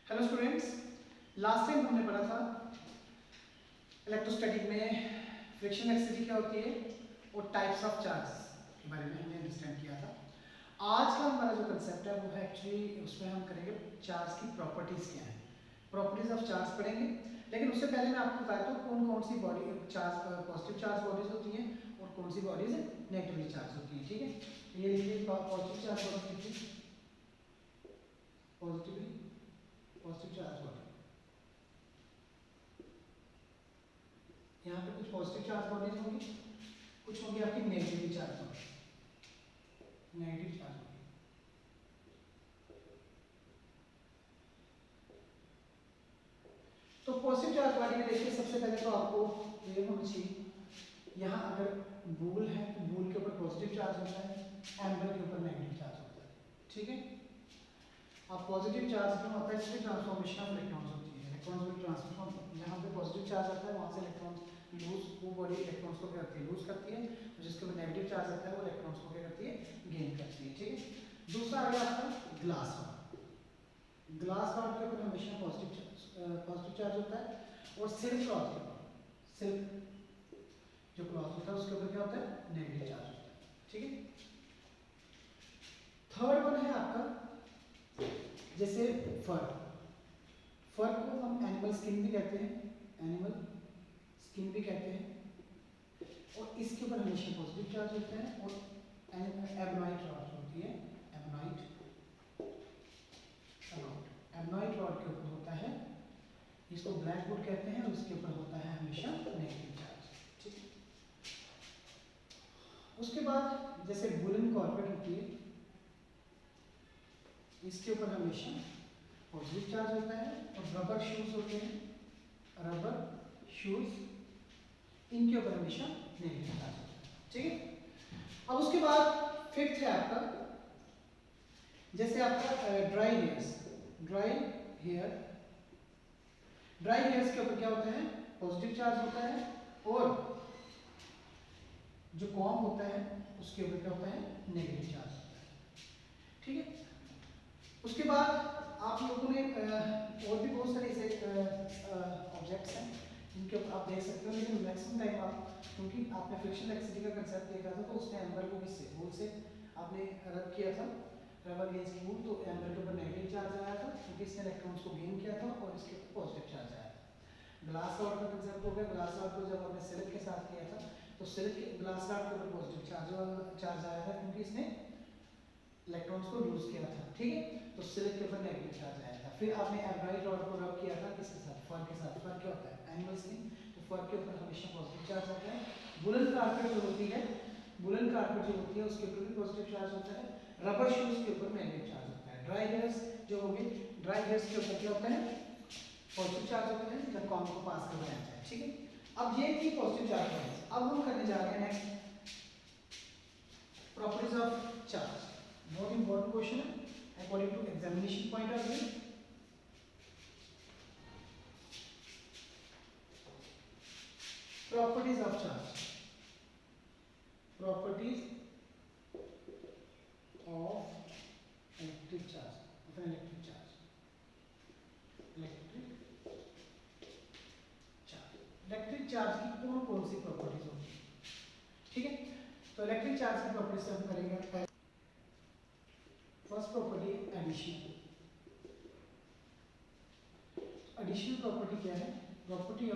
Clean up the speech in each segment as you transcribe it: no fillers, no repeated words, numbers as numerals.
Hello students, last time हमने पढ़ा था इलेक्ट्रोस्टैटिक में फ्रिक्शन इलेक्ट्रिसिटी क्या होती है और टाइप्स ऑफ चार्जेस के बारे में हमने अंडरस्टैंड किया था। आज का हमारा जो कंसेप्ट है वो है एक्चुअली उसमें हम करेंगे चार्ज की प्रॉपर्टीज क्या है, प्रॉपर्टीज ऑफ चार्ज पढ़ेंगे। लेकिन उससे पहले मैं आपको बताता हूँ कौन कौन सी body charge positive charge bodies होती हैं और कौन सी बॉडीज नेगेटिवली चार्ज होती हैं। ठीक है, तो ये लिखिए पॉजिटिव चार्ज बॉडीज लिखिए, पॉजिटिव चार्ज बॉडी। यहाँ पे कुछ पॉजिटिव चार्ज बॉडीज होंगी, कुछ होंगी आपकी negative charge body, negative charge body. तो पॉजिटिव चार्ज बॉडी में देखिए सबसे पहले तो आपको ये होना चाहिए, यहाँ अगर बूल है तो बूल के ऊपर पॉजिटिव चार्ज होता है, एम्बर के ऊपर नेगेटिव चार्ज होता है। ठीक है, अब पॉजिटिव चार्ज जो होता है इसमें ट्रांसफॉर्मेशन ऑफ इलेक्ट्रॉन्स होती है, इलेक्ट्रॉन्स विल ट्रांसफॉर्म। जहाँ पे पॉजिटिव चार्ज आता है वहाँ से इलेक्ट्रॉन्स लूज, वो बॉडी इलेक्ट्रॉन्स को क्या करती है, लूज करती है, और जिसके ऊपर नेगेटिव चार्ज आता है वो इलेक्ट्रॉन्स को क्या करती है, गेन करती है। ठीक है, दूसरा आ गया आपका ग्लास रॉड। ग्लास रॉड के ऊपर हमेशा पॉजिटिव चार्ज होता है, और सिल्क रॉड के ऊपर, सिल्क जो क्लॉथ होता है उसके ऊपर क्या होता है, नेगेटिव चार्ज होता है। ठीक है, थर्ड वन है आपका जैसे फर। फर को हम एनिमल स्किन भी कहते हैं, एनिमल स्किन भी कहते हैं, और इसके ऊपर हमेशा पॉजिटिव चार्ज होता है। और एबनाइट रॉड होती है, एबनाइट रॉड के ऊपर होता है, इसको ब्लैक वुड कहते हैं, और इसके ऊपर होता है हमेशा नेगेटिव चार्ज। ठीक है, उसके बाद जैसे वुलन कॉर्पेट होती है, इसके ऊपर हमेशा पॉजिटिव चार्ज होता है। और रबर शूज होते हैं, रबर शूज, इनके ऊपर हमेशा नेगेटिव चार्ज होता है। ठीक है, अब उसके बाद फिफ्थ है आपका जैसे आपका dry hairs. Dry hair, dry hairs के ऊपर क्या होता है, पॉजिटिव चार्ज होता है, और जो कॉम्ब होता है उसके ऊपर क्या होता है, नेगेटिव चार्ज होता है। ठीक है, उसके बाद आप लोगों ने और भी बहुत सारे ऐसे ऑब्जेक्ट्स हैं जिनके ऊपर आप देख सकते हो, लेकिन मैक्सिमम टाइम आप, क्योंकि आपने फ्रिक्शन इलेक्ट्रिसिटी का कंसेप्ट देखा था तो उसमें एम्बर को किससे, बूल से आपने रब किया था, रबर अगेंस्ट बूल, तो एम्बर के ऊपर नेगेटिव चार्ज आया था क्योंकि इसने इलेक्ट्रॉन्स को गेन किया था, और इसके ऊपर पॉजिटिव चार्ज आया था। ग्लास रॉड का कंसेप्ट हो गया, ग्लास रॉड को जब आपने सिल्क के साथ किया था तो सिल्क ग्लास रॉड के ऊपर पॉजिटिव चार्ज आया था क्योंकि इसने इलेक्ट्रॉन्स को लूज किया था। ठीक है, तो सिल्क के ऊपर नेगेटिव चार्ज आया था। फिर आपने एब्राइट रॉड को रब किया था किसके साथ, फर के साथ। फर क्या होता है, एनिमल स्किन, तो फर के ऊपर हमेशा पॉजिटिव चार्ज आता है। वुलन कारपेट जो होती है, वुलन कारपेट जो होती है उसके ऊपर भी पॉजिटिव चार्ज होता है। रबर शूज के ऊपर नेगेटिव चार्ज होता है। ड्राई हेयर्स जो होंगे, ड्राई हेयर्स के ऊपर क्या होता है, पॉजिटिव चार्ज होता है जब कॉम्ब को पास करवाया जाए। ठीक है, अब ये थी पॉजिटिव चार्ज बॉडीज। अब हम करने जा रहे हैं नेक्स्ट प्रॉपर्टीज ऑफ चार्ज। बहुत इंपॉर्टेंट क्वेश्चन है according to examination point of view. Properties of charge, properties of electric charge, of an electric charge, electric charge. Electric charge की कौन कौन सी प्रॉपर्टीज होती है। ठीक है, तो इलेक्ट्रिक चार्ज की प्रॉपर्टीज से हम करेंगे। First property addition. Additional property क्या है, property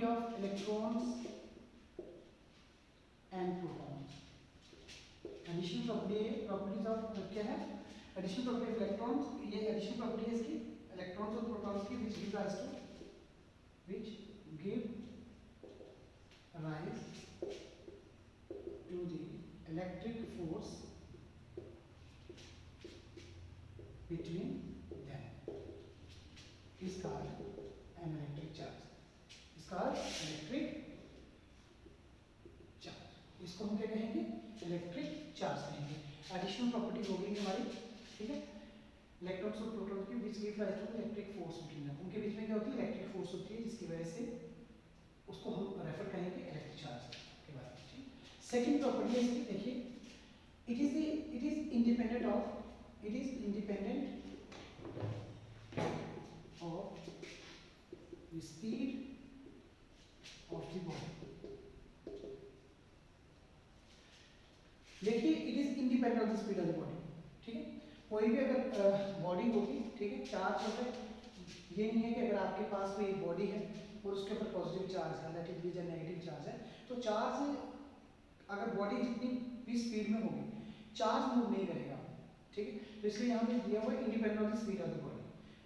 of electrons and protons. Additional properties of क्या है, एडिशनल प्रॉपर्टी ऑफ इलेक्ट्रॉन्स। ये एडिशनल प्रॉपर्टी है इसकी, इलेक्ट्रॉन्स और प्रोटॉन्स की, which give rise to the electric force between them is called an electric charge, is called electric charge। इसको हम क्या कहेंगे, इलेक्ट्रिक चार्ज कहेंगे। एडिशनल प्रॉपर्टी हो गई हमारी। ठीक है, इलेक्ट्रॉन्स और प्रोटॉन्स के बीच give rise to electric force between them, उनके बीच में क्या होती है, इलेक्ट्रिक फोर्स होती है, जिसकी वजह से उसको हम रेफर करेंगे इलेक्ट्रिक चार्ज के बारे में। ठीक, सेकंड प्रॉपर्टी है इसकी, देखिए it is independent of the speed of the body. देखिए it is independent of the speed of the body, ठीक है। कोई भी अगर बॉडी होगी, ठीक है, चार्ज होता है, ये नहीं है कि अगर आपके पास कोई एक बॉडी है और उसके ऊपर पॉजिटिव चार्ज है, दैट इज नेगेटिव चार्ज है, तो चार्ज अगर बॉडी जितनी भी स्पीड में होगी चार्ज मूव नहीं करेगा, ठीक है। तो इसलिए यहाँ पे दिया हुआ है independent of the speed of the body.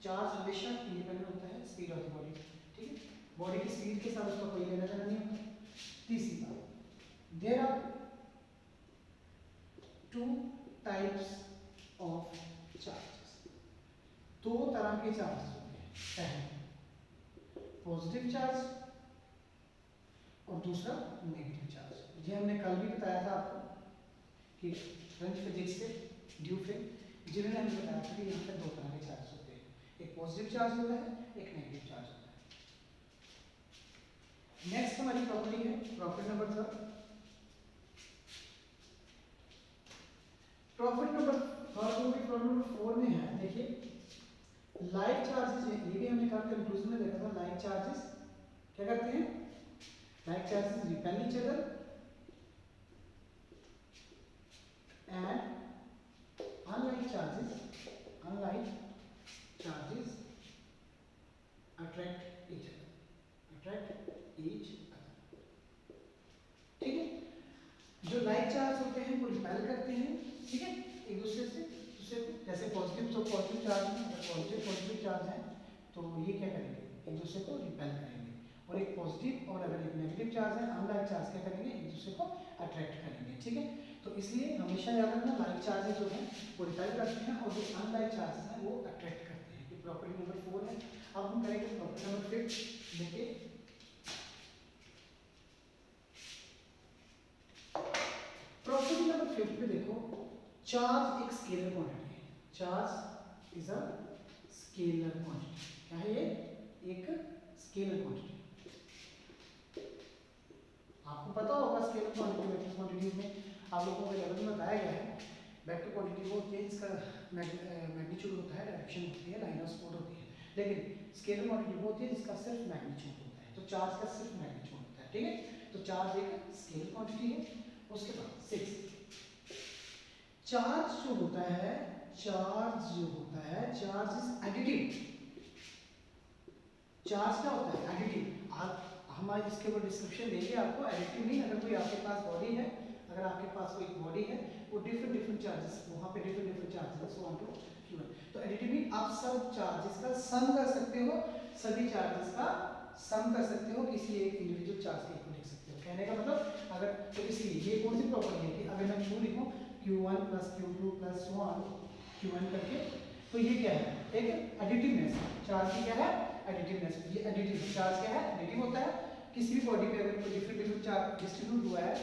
Charge हमेशा इंडिपेंडेंट होता है स्पीड ऑफ द बॉडी, ठीक है। बॉडी की स्पीड के साथ उसका कोई लेना देना नहीं होता। तीसरी बात, there are two types of charges, दो तरह के चार्जेस होते हैं, पहला पॉजिटिव चार्ज और दूसरा नेगेटिव चार्ज। ये हमने कल भी बताया था आपको कि फ्रेंच फिजिक्स से ड्यूफ्रेन जिन्होंने हमें बताया था कि यहाँ पे दो तरह के चार्ज होते हैं, एक पॉजिटिव चार्ज होता है, एक नेगेटिव चार्ज होता है। नेक्स्ट हमारी प्रॉपर्टी है प्रॉपर्टी नंबर 3। प्रॉपर्टी नंबर 4 में है, देखिए लाइक चार्जेस, ये भी हमने कल कंक्लूजन में देखा था। लाइक चार्जेस क्या करते हैं, like charges repel each other and unlike charges attract each other, ठीक है। जो लाइक चार्ज होते हैं वो रिपेल करते हैं, ठीक है, एक दूसरे से। जैसे पॉजिटिव, तो पॉजिटिव चार्ज में अगर पॉजिटिव चार्ज है तो ये क्या करेंगे, एक दूसरे को रिपेल करेंगे। और एक पॉजिटिव और अगर एक नेगेटिव चार्ज है, अनलाइक चार्ज क्या करेंगे, एक दूसरे को अट्रैक्ट करेंगे, ठीक है। तो इसलिए हमेशा याद रखना लाइक चार्जेस जो हैं वो रिपेल करते हैं और जो अनलाइक चार्जेस हैं वो अट्रैक्ट करते हैं। ये प्रॉपर्टी नंबर 4 है। अब हम करेंगे प्रॉपर्टी नंबर 5। देखिए प्रॉपर्टी नंबर 5 पे देखो, चार्ज एक स्केलर क्वांटिटी है। Charge is a scalar quantity. क्या है ये, एक स्केलर क्वांटिटी। आपको पता होगा स्केलर क्वांटिटी वेक्टर क्वांटिटीज में आप लोगों के लेवल में बताया गया है। वेक्टर क्वांटिटी वो होती है जिसका मैग्नीट्यूड होता है, डायरेक्शन होती है, लाइन ऑफ सपोर्ट होती है। लेकिन स्केलर क्वांटिटी वो होती है जिसका सिर्फ मैग्नीट्यूड होता है। तो चार्ज का सिर्फ मैग्नीट्यूड होता है, ठीक है। तो चार्ज एक स्केलर क्वांटिटी है। उसके बाद 6, चार्ज जो होता है, चार्ज इज एडिटिव। चार्ज क्या होता है, एडिटिव। आप हमारे इसके ऊपर डिस्क्रिप्शन देंगे आपको। एडिटिव नहीं, अगर कोई आपके पास बॉडी है, अगर आपके पास कोई बॉडी है, वो डिफरेंट चार्जेस, वहाँ पे different charges so on to human. तो एडिटिव मीन आप सब चार्जेस का सम कर सकते हो, सभी चार्जेस का सम कर सकते हो, किसी एक इंडिविजुअल चार्ज के इक्वल लिख सकते हो। कहने का मतलब अगर, तो इसलिए ये कौन सी प्रॉपर्टी है कि अगर मैं Q लिखूं Q1 + Q2 + so on Q1 करके, तो ये क्या है, एक एडिटिवनेस। चार्ज की क्या है, एडिटिवनेस। ये एडिटिव चार्ज क्या है, एडिटिव होता है। किसी भी बॉडी पे अगर कोई डिफरेंट चार्ज डिस्ट्रीब्यूट हुआ है,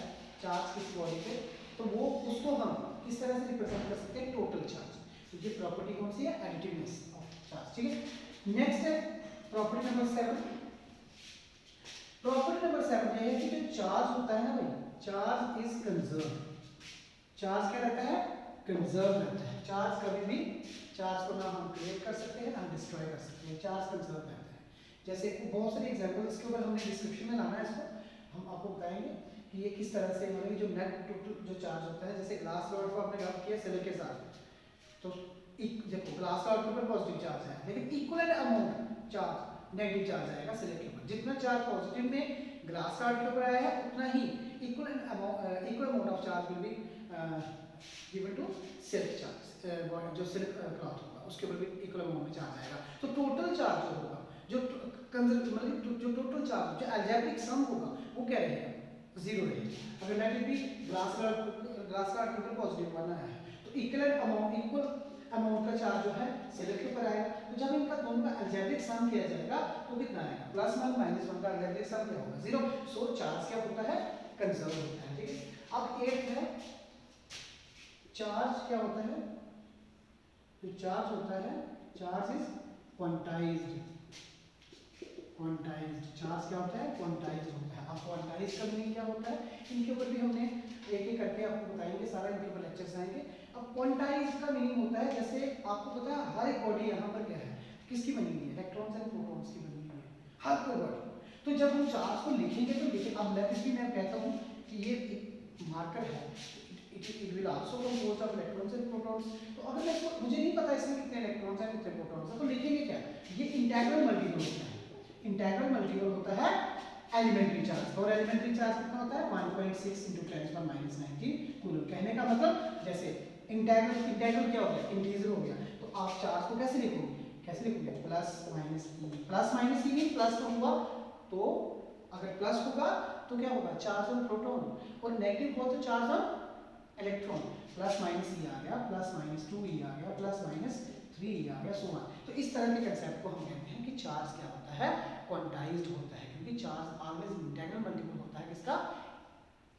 चार्ज किसी बॉडी पे, तो वो उसको हम किस तरह से रिप्रेजेंट कर सकते हैं, टोटल चार्ज। तो ये प्रॉपर्टी कौन सी है, एडिटिवनेस ऑफ चार्ज, ठीक है। नेक्स्ट है प्रॉपर्टी नंबर 7। प्रॉपर्टी नंबर 7 ये है कि जो चार्ज होता है ना भाई, चार्ज इज कंजर्व। चार्ज क्या रहता है, कंजर्व रहता है। चार्ज कभी भी, चार्ज को ना हम क्रिएट कर सकते हैं ना डिस्ट्रॉय कर सकते हैं, चार्ज कंजर्व रहता है। जैसे बहुत सारे एग्जांपल इसके ऊपर हमने डिस्क्रिप्शन में लाना है, इसको हम आपको बताएंगे कि ये किस तरह से, मतलब जो नेट टोटल जो चार्ज होता है, जैसे ग्लास रॉड को आपने रब किया सिलिकॉन के साथ, तो देखो ग्लास रॉड के ऊपर पॉजिटिव चार्ज है, लेकिन equal amount charge negative charge आएगा सिलिकॉन के ऊपर। जितना चार्ज पॉजिटिव में ग्लास रॉड के ऊपर आया है, उतना ही equal amount of charge will be given to silk charge. जो सिल्क क्लॉथ होगा उसके ऊपर भी इक्वल अमाउंट में चार्ज आएगा। तो टोटल चार्ज जो होगा, जो मतलब जो टोटल चार्ज, जो अलजेब्रिक सम होगा, वो क्या रहेगा, 0 रहेगा। अगर नेगेटिव भी ग्लास का टोटल पॉजिटिव वाला है, तो इक्वल अमाउंट का चार्ज जो है सिलिकॉन के ऊपर आएगा। तो जब इनका दोनों का अलजेब्रिक सम किया जाएगा तो कितना आएगा, +1 -1 का अलजेब्रिक सम क्या होगा, 0। सो चार्ज क्या होता है, कंजर्व होता है, ठीक है। अब 8 है, चार्ज क्या होता है, जो चार्ज होता है, चार्ज इज क्वांटाइज्ड। चार्ज क्या होता है, क्वांटाइज्ड होता है। अब क्वांटाइज्ड का मीनिंग क्या होता है, इनके ऊपर भी हमने एक एक करके आपको बताएंगे, सारा इनके ऊपर लेक्चर्स आएंगे। अब क्वांटाइज का मीनिंग होता है, जैसे आपको पता है हर एक बॉडी यहाँ पर क्या है, किसकी बनी हुई है, इलेक्ट्रॉन्स एंड प्रोटॉन्स की बनी हुई है हर कोई बॉडी। तो जब हम चार्ज को लिखेंगे तो लिखें, अब लेट्स भी मैं कहता हूँ कि ये एक मार्कर है, it will also compose of electrons and protons. तो अगर मैं मुझे नहीं पता इसमें कितने इलेक्ट्रॉन्स हैं कितने प्रोटॉन्स हैं, तो लिखेंगे क्या, ये इंटीग्रल मल्टीपल होता है। इंटीग्रल मल्टीपल होता है एलिमेंट्री चार्ज, और एलिमेंट्री चार्ज कितना होता है 1.6 × 10⁻19 कूलम। कहने का मतलब जैसे इंटीग्रल क्या हो गया, इंटीजर हो गया, तो आप चार्ज को कैसे लिखोगे, कैसे लिखोगे, plus minus E. Plus minus E mean plus तो हुआ, तो अगर प्लस होगा तो क्या होगा, चार्ज ऑन प्रोटॉन, और नेगेटिव हुआ तो charge on electron. Plus minus E आ गया, प्लस माइनस 2 ई आ गया, प्लस माइनस 3 ई आ गया, सो ऑन। तो इस तरह के कंसेप्ट को हम कहते हैं कि चार्ज क्या होता है, क्वांटाइज्ड होता है, क्योंकि चार्ज ऑलवेज इंटीग्रल मल्टीपल होता है किसका,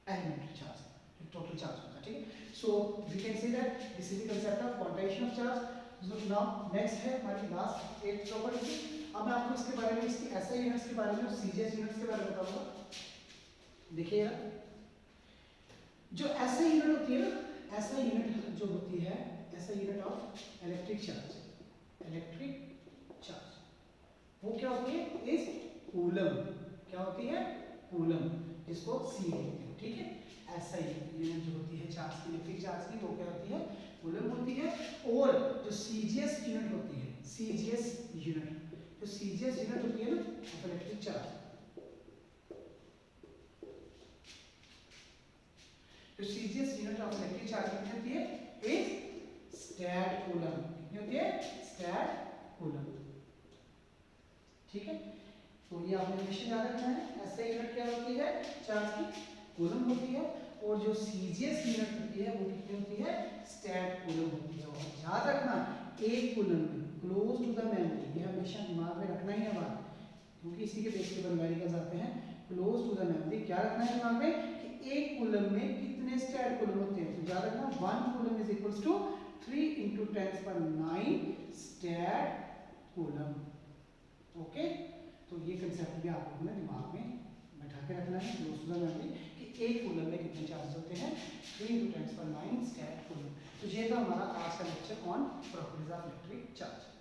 एलिमेंट्री चार्ज, जो टोटल चार्ज होता है, ठीक है। So we can say that this is the concept of quantization of charge. So now next है हमारी लास्ट 8th प्रॉपर्टी। अब मैं आपको इसके बारे में, इसकी एसआई यूनिट्स के बारे में और सीजीएस यूनिट्स के बारे में बताऊंगा। देखिए जो एसआई यूनिट होती है ना, एसआई यूनिट जो होती है, SI unit of electric charge, electric charge वो क्या होती है, इज कूलम। क्या होती है, कूलम, जिसको सी लिखते हैं, ठीक है। एसआई यूनिट जो होती है चार्ज की, इलेक्ट्रिक चार्ज की, वो क्या होती है, कूलम होती है। और जो सीजीएस यूनिट होती है, सीजीएस यूनिट, जो सीजीएस यूनिट होती है ना ऑफ इलेक्ट्रिक चार्ज, जो CGS unit of electric charge कितनी होती है, इज स्टैट कूलम। कितनी होती है, स्टैट कूलम, ठीक है। तो ये आपने हमेशा याद रखना है, एसआई यूनिट क्या होती है चार्ज की, कूलम होती है, और जो सीजीएस यूनिट होती है वो कितनी होती है, स्टैट कूलम होती है। और याद रखना एक कूलम में क्लोज टू द मेमोरी, ये हमेशा दिमाग में रखना ही है बात, क्योंकि इसी के बेस पे न्यूमेरिकल्स आते हैं। क्लोज टू द मेमोरी क्या रखना है दिमाग में कि एक कूलम में कितने स्टैट कूलम होते हैं। तो याद रखना 1 coulomb is equals to 3 × 10⁹ stat coulomb. Okay, तो ये कंसेप्ट भी आप लोगों ने दिमाग में बैठा के रखना है, क्लोज टू द मेमोरी, कि एक कूलम में कितने चार्जेस होते हैं, 3 × 10⁹ स्टैट कूलम। तो ये था हमारा आज का lecture on properties of electric charge.